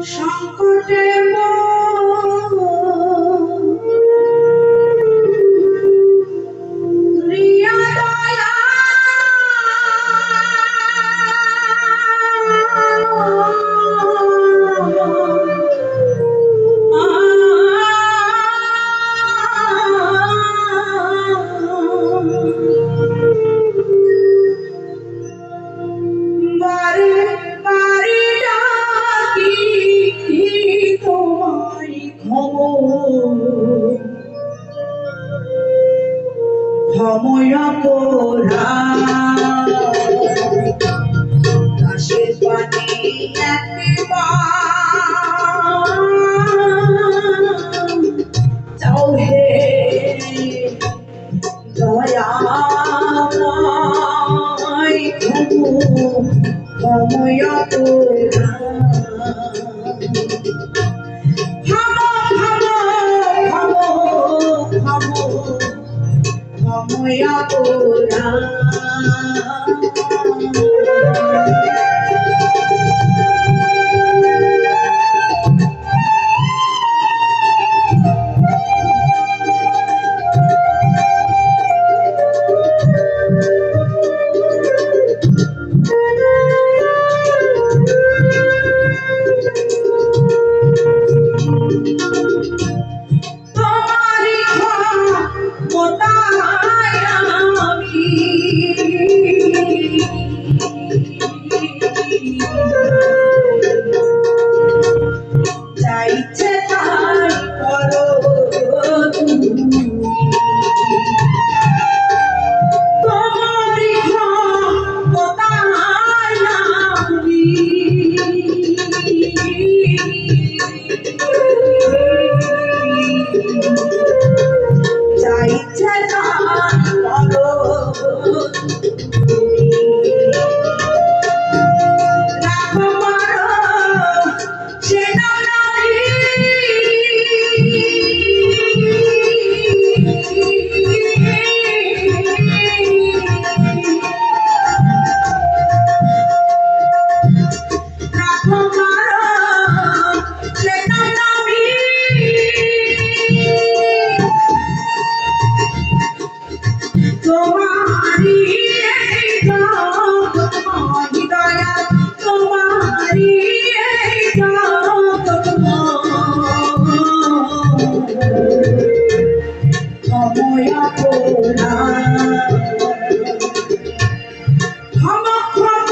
সংকটে রিয়া দয়া বারে বারে ডাকি তোমায় ক্ষময়া করা দাসের পানে একবার চাও হে দয়াময় ক্ষময়া করা ক্ষময়া করা তোমারি ক্ষমতায় আমি যা ইচ্ছে তাই করো তুমি। তোমারি ক্ষমতায় আমি যা ইচ্ছে তাই করো তুমি। রাখো পারো সেনা নারী রাখো পারো সেনা নারী তোমারি তোমারি দয়া তোমারি ক্ষময়া করা ক্ষময়া করা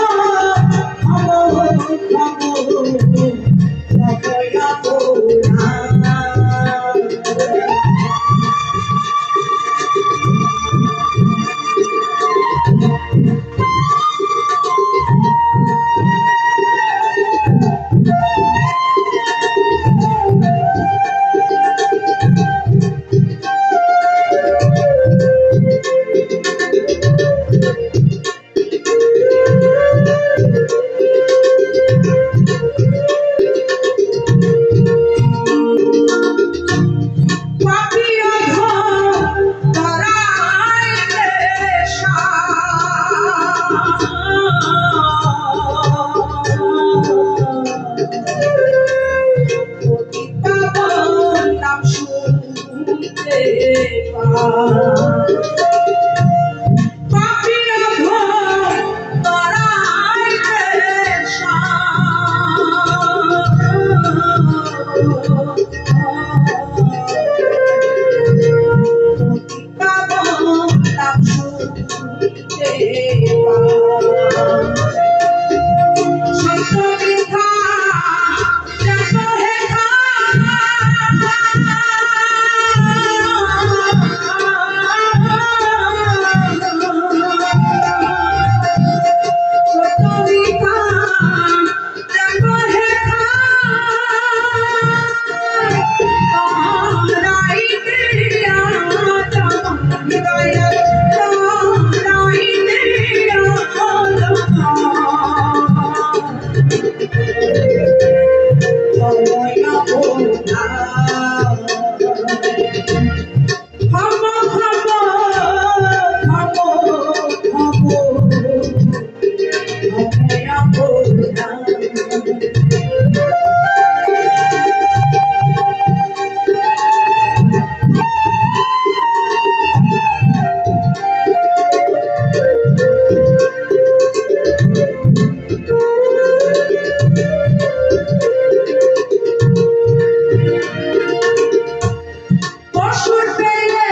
অসুর পেলে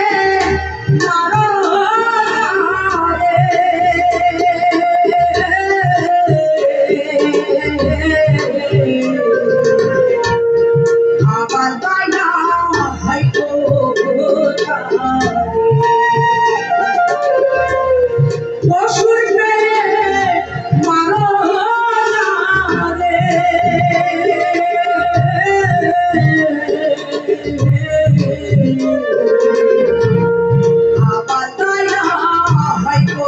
মারো আবার দয়া হয়তো অসুর পেলে মারো আবার দয়া হয়তো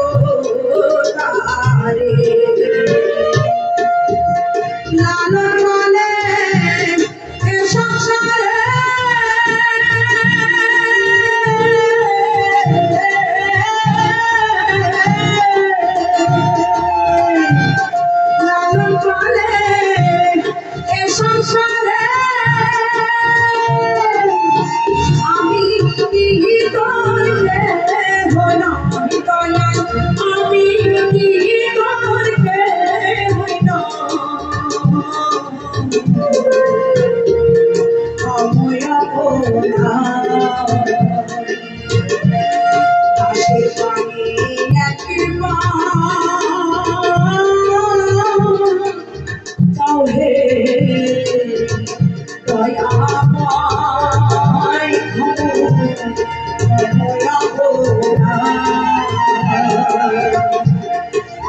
তারে লালন বলে এ সংসারে লালন বলে এ সংসারে আমি কি করতে হলো দয়াল আমি কি করতে হলো সময় পোনা আসে পানি একবার তাও হে দয়াময় দয়া পোনা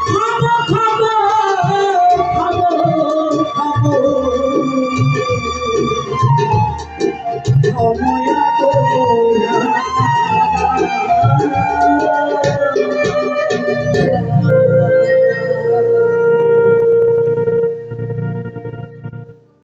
খাবো খাবো খাবো খাবো সময়